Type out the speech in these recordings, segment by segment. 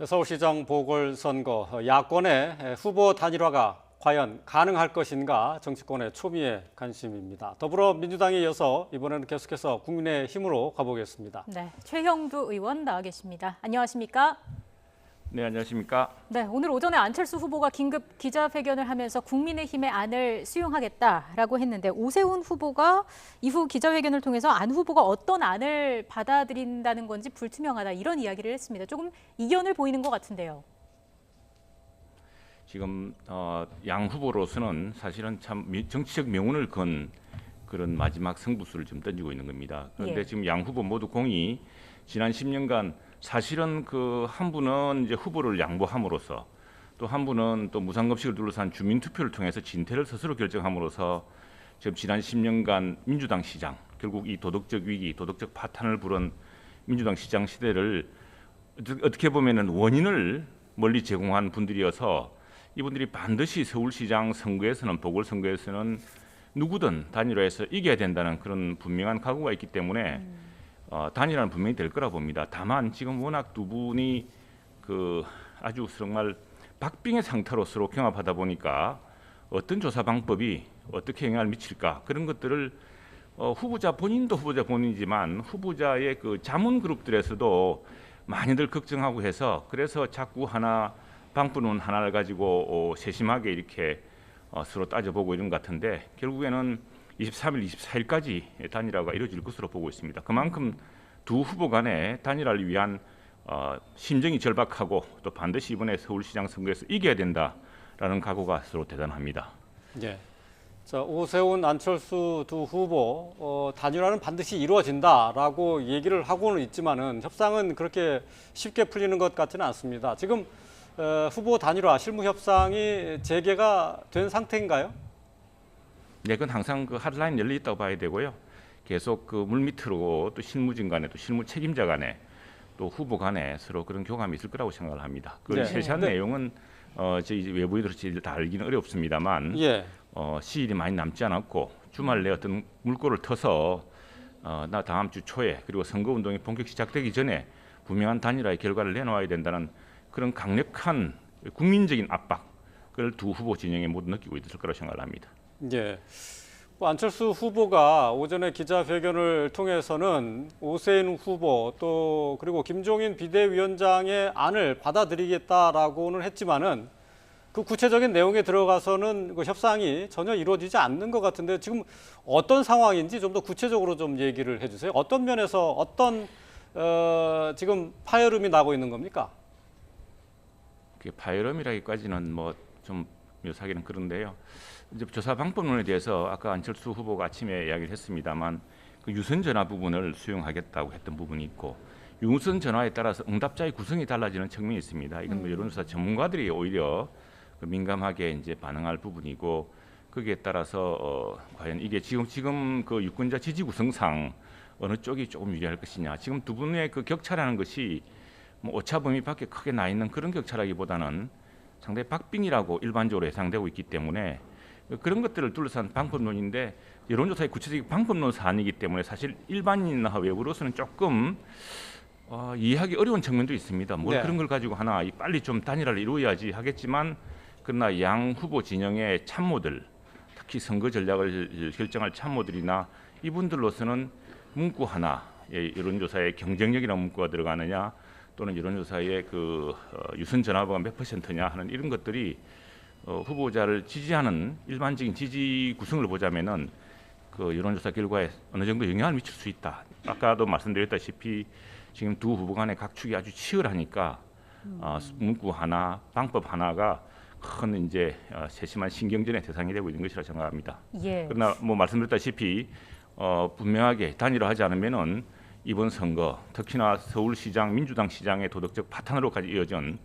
서울시장 보궐선거 야권의 후보 단일화가 과연 가능할 것인가 정치권의 초미의 관심입니다. 더불어민주당에 이어서 이번에는 계속해서 국민의힘으로 가보겠습니다. 네, 최형두 의원 나와 계십니다. 안녕하십니까? 네, 안녕하십니까? 네, 오늘 오전에 안철수 후보가 긴급 기자회견을 하면서 국민의힘의 안을 수용하겠다라고 했는데 오세훈 후보가 이후 기자회견을 통해서 안 후보가 어떤 안을 받아들인다는 건지 불투명하다 이런 이야기를 했습니다. 조금 이견을 보이는 것 같은데요. 지금 양 후보로서는 사실은 참 정치적 명운을 건 그런 마지막 승부수를 좀 던지고 있는 겁니다. 그런데 예. 지금 양 후보 모두 공이 지난 10년간 사실은 그 한 분은 이제 후보를 양보함으로써 또 한 분은 또 무상급식을 둘러싼 주민투표를 통해서 진퇴를 스스로 결정함으로써 지금 지난 10년간 민주당 시장 결국 이 도덕적 위기, 도덕적 파탄을 부른 민주당 시장 시대를 어떻게 보면은 원인을 멀리 제공한 분들이어서 이분들이 반드시 서울시장 선거에서는 보궐선거에서는 누구든 단일화해서 이겨야 된다는 그런 분명한 각오가 있기 때문에 단일화는 분명히 될 거라 봅니다. 다만 지금 워낙 두 분이 그 아주 정말 박빙의 상태로 서로 경합하다 보니까 어떤 조사 방법이 어떻게 영향을 미칠까 그런 것들을 후보자 본인도 후보자 본인이지만 후보자의 그 자문 그룹들에서도 많이들 걱정하고 해서 그래서 자꾸 방법론 하나를 가지고 세심하게 이렇게 서로 따져보고 이런 것 같은데 결국에는 23일, 24일까지 단일화가 이루어질 것으로 보고 있습니다. 그만큼 두 후보 간의 단일화를 위한 심정이 절박하고 또 반드시 이번에 서울시장 선거에서 이겨야 된다라는 각오가 서로 대단합니다. 예. 자, 오세훈, 안철수 두 후보 단일화는 반드시 이루어진다라고 얘기를 하고는 있지만은 협상은 그렇게 쉽게 풀리는 것 같지는 않습니다. 지금 후보 단일화 실무 협상이 재개가 된 상태인가요? 네, 그건 항상 그 핫라인 열려 있다고 봐야 되고요. 계속 그 물밑으로 또 실무진 간에 또 실무 책임자 간에 또 후보 간에 서로 그런 교감이 있을 거라고 생각을 합니다. 그 네. 세세한 네. 내용은 저희 외부인으로서 다 알기는 어렵습니다만 예. 시일이 많이 남지 않았고 주말 내 어떤 물꼬를 터서 나 다음 주 초에 그리고 선거운동이 본격 시작되기 전에 분명한 단일화의 결과를 내놓아야 된다는 그런 강력한 국민적인 압박을 두 후보 진영에 모두 느끼고 있을 거라고 생각을 합니다. 예. 안철수 후보가 오전에 기자회견을 통해서는 오세훈 후보 또 그리고 김종인 비대위원장의 안을 받아들이겠다라고는 했지만은 그 구체적인 내용에 들어가서는 그 협상이 전혀 이루어지지 않는 것 같은데 지금 어떤 상황인지 좀 더 구체적으로 좀 얘기를 해주세요. 어떤 면에서 어떤 지금 파열음이 나고 있는 겁니까? 그 파열음이라기까지는 뭐 좀 묘사하기는 그런데요. 이제 조사 방법론에 대해서 아까 안철수 후보가 아침에 이야기를 했습니다만 그 유선 전화 부분을 수용하겠다고 했던 부분이 있고 유선 전화에 따라서 응답자의 구성이 달라지는 측면이 있습니다. 이건 뭐 여론조사 전문가들이 오히려 그 민감하게 이제 반응할 부분이고 거기에 따라서 과연 이게 지금 그 유권자 지지 구성상 어느 쪽이 조금 유리할 것이냐. 지금 두 분의 그 격차라는 것이 뭐 오차 범위 밖에 크게 나 있는 그런 격차라기보다는 상당히 박빙이라고 일반적으로 예상되고 있기 때문에 그런 것들을 둘러싼 방법론인데 여론조사의 구체적인 방법론 사안이기 때문에 사실 일반인이나 외부로서는 조금 이해하기 어려운 측면도 있습니다. 뭘 네. 그런 걸 가지고 하나 빨리 좀 단일화를 이루어야지 하겠지만 그러나 양 후보 진영의 참모들 특히 선거 전략을 결정할 참모들이나 이분들로서는 문구 하나 여론조사에 경쟁력이라는 문구가 들어가느냐 또는 여론조사의 그 유선 전화번호가 몇 %냐 하는 이런 것들이 후보자를 지지하는 일반적인 지지 구성을 보자면은 그 여론조사 결과에 어느 정도 영향을 미칠 수 있다. 아까도 말씀드렸다시피 지금 두 후보 간의 각축이 아주 치열하니까 문구 하나, 방법 하나가 큰 이제 세심한 신경전의 대상이 되고 있는 것이라 생각합니다. 예. 그러나 뭐 말씀드렸다시피 분명하게 단일화하지 않으면은 이번 선거 특히나 서울시장 민주당 시장의 도덕적 파탄으로까지 이어진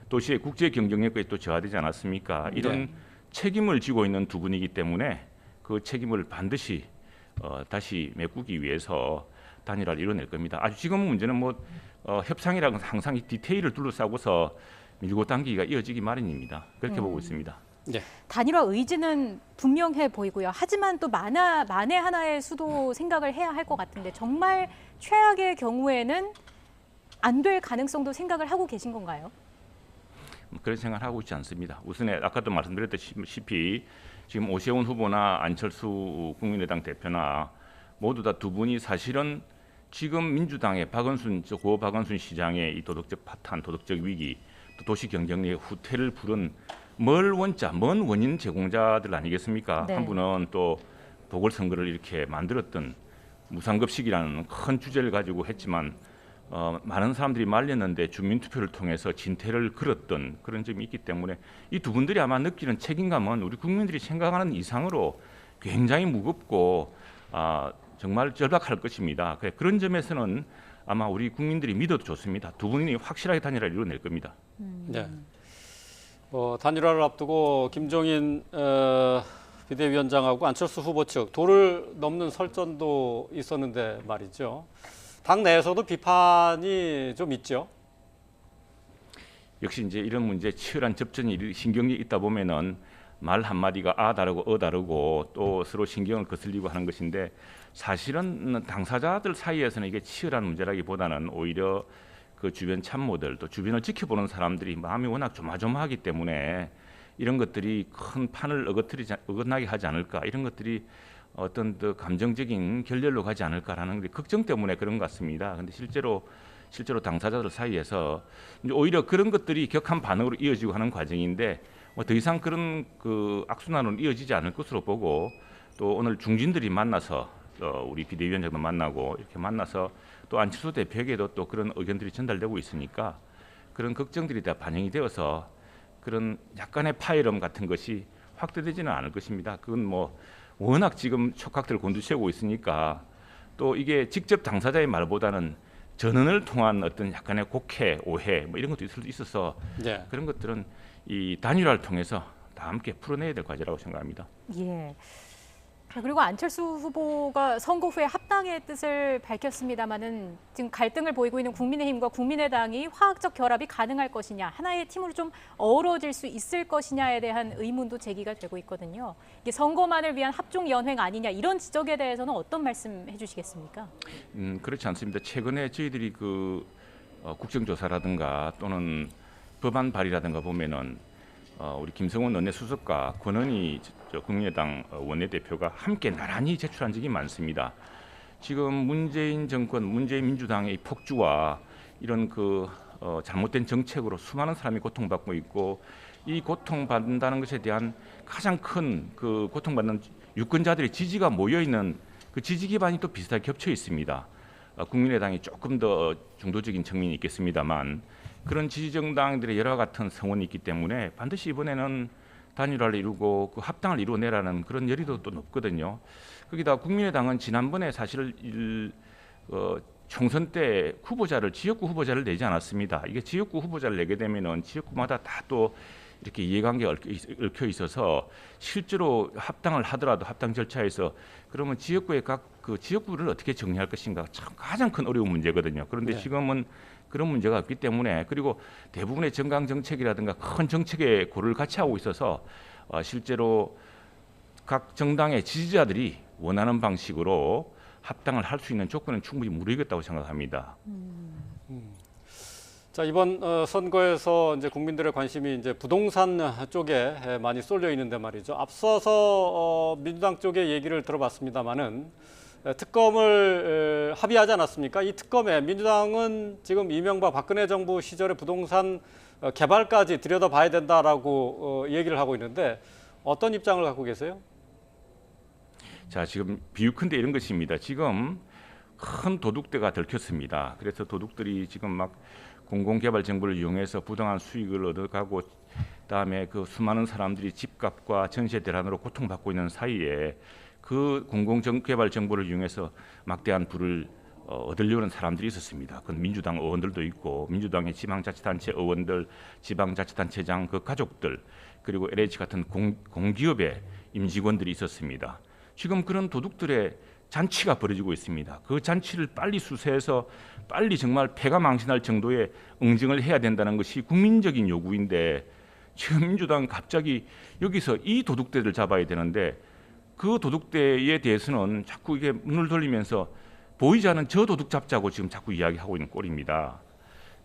도시의 국제 경쟁력까지 또 저하되지 않았습니까? 이런 네. 책임을 지고 있는 두 분이기 때문에 그 책임을 반드시 다시 메꾸기 위해서 단일화를 이뤄낼 겁니다. 아주 지금 문제는 뭐 협상이라는 건 항상 이 디테일을 둘러싸고서 밀고 당기기가 이어지기 마련입니다. 그렇게 보고 있습니다. 예. 단일화 의지는 분명해 보이고요. 하지만 또 만에 하나의 수도 생각을 해야 할 것 같은데 정말 최악의 경우에는 안 될 가능성도 생각을 하고 계신 건가요? 그런 생각을 하고 있지 않습니다. 우선에 아까도 말씀드렸다시피 지금 오세훈 후보나 안철수 국민의당 대표나 모두 다 두 분이 사실은 지금 민주당의 고 박원순 시장의 이 도덕적 파탄, 도덕적 위기, 또 도시 경쟁력의 후퇴를 부른 먼 원인 제공자들 아니겠습니까? 네. 한 분은 또 보궐선거를 이렇게 만들었던 무상급식이라는 큰 주제를 가지고 했지만 많은 사람들이 말렸는데 주민투표를 통해서 진퇴를 걸었던 그런 점이 있기 때문에 이 두 분들이 아마 느끼는 책임감은 우리 국민들이 생각하는 이상으로 굉장히 무겁고 정말 절박할 것입니다. 그런 점에서는 아마 우리 국민들이 믿어도 좋습니다. 두 분이 확실하게 단일화를 이루어낼 겁니다. 네. 단일화를 앞두고 김종인 비대위원장하고 안철수 후보 측 도를 넘는 설전도 있었는데 말이죠. 당 내에서도 비판이 좀 있죠. 역시 이제 이런 문제 치열한 접전이 신경이 있다 보면은 말 한마디가 다르고 다르고 또 서로 신경을 거슬리고 하는 것인데 사실은 당사자들 사이에서는 이게 치열한 문제라기보다는 오히려 그 주변 참모들 또 주변을 지켜보는 사람들이 마음이 워낙 조마조마하기 때문에 이런 것들이 큰 판을 어긋나게 하지 않을까, 이런 것들이 어떤 더 감정적인 결렬로 가지 않을까라는 걱정 때문에 그런 것 같습니다. 근데 실제로 당사자들 사이에서 이제 오히려 그런 것들이 격한 반응으로 이어지고 하는 과정인데 더 이상 그런 그 악순환은 이어지지 않을 것으로 보고, 또 오늘 중진들이 만나서 우리 비대위원장도 만나고 이렇게 만나서 또 안철수 대표에게도 또 그런 의견들이 전달되고 있으니까 그런 걱정들이 다 반영이 되어서 그런 약간의 파열음 같은 것이 확대되지는 않을 것입니다. 그건 뭐 워낙 지금 촉각들을 곤두세우고 있으니까, 또 이게 직접 당사자의 말보다는 전언을 통한 어떤 약간의 곡해, 오해 뭐 이런 것도 있을 수 있어서 네. 그런 것들은 이 단일화를 통해서 다 함께 풀어내야 될 과제라고 생각합니다. 예. 자, 그리고 안철수 후보가 선거 후에 합당의 뜻을 밝혔습니다마는 지금 갈등을 보이고 있는 국민의힘과 국민의당이 화학적 결합이 가능할 것이냐, 하나의 팀으로 좀 어우러질 수 있을 것이냐에 대한 의문도 제기가 되고 있거든요. 이게 선거만을 위한 합종 연횡 아니냐, 이런 지적에 대해서는 어떤 말씀 해주시겠습니까? 그렇지 않습니다. 최근에 저희들이 국정조사라든가 또는 법안 발의라든가 보면은 우리 김성원 원내수석과 권은희 국민의당 원내대표가 함께 나란히 제출한 적이 많습니다. 지금 문재인 정권, 문재인 민주당의 폭주와 이런 잘못된 정책으로 수많은 사람이 고통받고 있고, 이 고통받는다는 것에 대한 가장 큰 고통받는 유권자들의 지지가 모여 있는 그 지지 기반이 또 비슷하게 겹쳐 있습니다. 국민의당이 조금 더 중도적인 측면이 있겠습니다만 그런 지지정당들의 여러 같은 성원이 있기 때문에 반드시 이번에는 단일화를 이루고 그 합당을 이루어내라는 그런 열의도 또 높거든요. 거기다 국민의당은 지난번에 사실 총선 때 지역구 후보자를 내지 않았습니다. 이게 지역구 후보자를 내게 되면은 지역구마다 다 또 이렇게 이해관계가 얽혀 있어서 실제로 합당을 하더라도 합당 절차에서 그러면 지역구의 지역구를 어떻게 정리할 것인가 참 가장 큰 어려운 문제거든요. 그런데 네. 지금은 그런 문제가 없기 때문에, 그리고 대부분의 정강 정책이라든가 큰 정책의 고려를 같이 하고 있어서 실제로 각 정당의 지지자들이 원하는 방식으로 합당을 할 수 있는 조건은 충분히 무르익었다고 생각합니다. 자, 이번 선거에서 이제 국민들의 관심이 이제 부동산 쪽에 많이 쏠려 있는데 말이죠. 앞서서 민주당 쪽의 얘기를 들어봤습니다만은 특검을 합의하지 않았습니까? 이 특검에 민주당은 지금 이명박 박근혜 정부 시절의 부동산 개발까지 들여다봐야 된다라고 얘기를 하고 있는데 어떤 입장을 갖고 계세요? 자, 지금 비유컨대 이런 것입니다. 지금 큰 도둑대가 들켰습니다. 그래서 도둑들이 지금 막 공공개발 정보를 이용해서 부당한 수익을 얻어가고, 그다음에 그 수많은 사람들이 집값과 전세 대란으로 고통받고 있는 사이에 그 공공개발 정보를 이용해서 막대한 부를 얻으려는 사람들이 있었습니다. 그건 민주당 의원들도 있고, 민주당의 지방자치단체 의원들, 지방자치단체장 그 가족들, 그리고 LH 같은 공기업의 임직원들이 있었습니다. 지금 그런 도둑들의 잔치가 벌어지고 있습니다. 그 잔치를 빨리 수사해서 빨리 정말 폐가 망신할 정도의 응징을 해야 된다는 것이 국민적인 요구인데, 지금 민주당은 갑자기 여기서 이 도둑들을 잡아야 되는데 그 도둑대에 대해서는 자꾸 이게 눈을 돌리면서 보이지 않는 저 도둑 잡자고 지금 자꾸 이야기하고 있는 꼴입니다.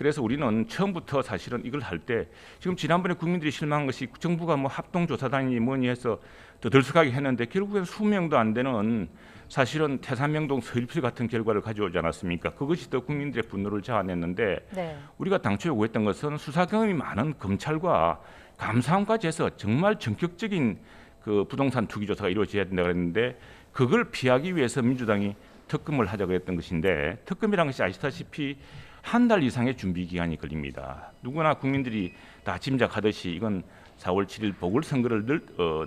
그래서 우리는 처음부터 사실은 이걸 할 때 지금 지난번에 국민들이 실망한 것이 정부가 뭐 합동조사단이 뭐니 해서 더 들썩하게 했는데 결국엔 수명도 안 되는 사실은 태산명동 서일필 같은 결과를 가져오지 않았습니까? 그것이 더 국민들의 분노를 자아냈는데 네. 우리가 당초 요구했던 것은 수사 경험이 많은 검찰과 감사원까지 해서 정말 전격적인 그 부동산 투기 조사가 이루어져야 된다 그랬는데 그걸 피하기 위해서 민주당이 특검을 하자고 했던 것인데 특검이라는 것이 아시다시피 한 달 이상의 준비 기간이 걸립니다. 누구나 국민들이 다 짐작하듯이 이건 4월 7일 보궐선거를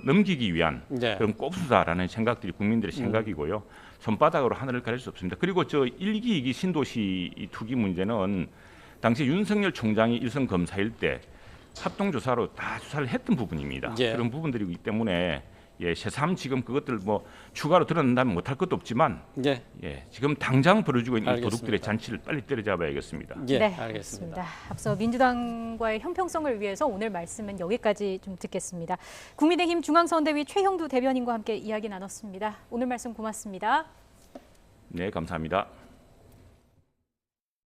넘기기 위한 네. 그런 꼽수다라는 생각들이 국민들의 생각이고요. 손바닥으로 하늘을 가릴 수 없습니다. 그리고 저 1기, 2기 신도시 이 투기 문제는 당시 윤석열 총장이 일선 검사일 때 합동조사로 다 수사를 했던 부분입니다. 예. 그런 부분들이기 때문에 예, 새삼 지금 그것들 뭐 추가로 드러난다면 못할 것도 없지만 예. 예, 지금 당장 벌어지고 있는 이 알겠습니다. 도둑들의 잔치를 빨리 때려잡아야겠습니다. 예, 네, 알겠습니다. 앞서 민주당과의 형평성을 위해서 오늘 말씀은 여기까지 좀 듣겠습니다. 국민의힘 중앙선대위 최형두 대변인과 함께 이야기 나눴습니다. 오늘 말씀 고맙습니다. 네, 감사합니다.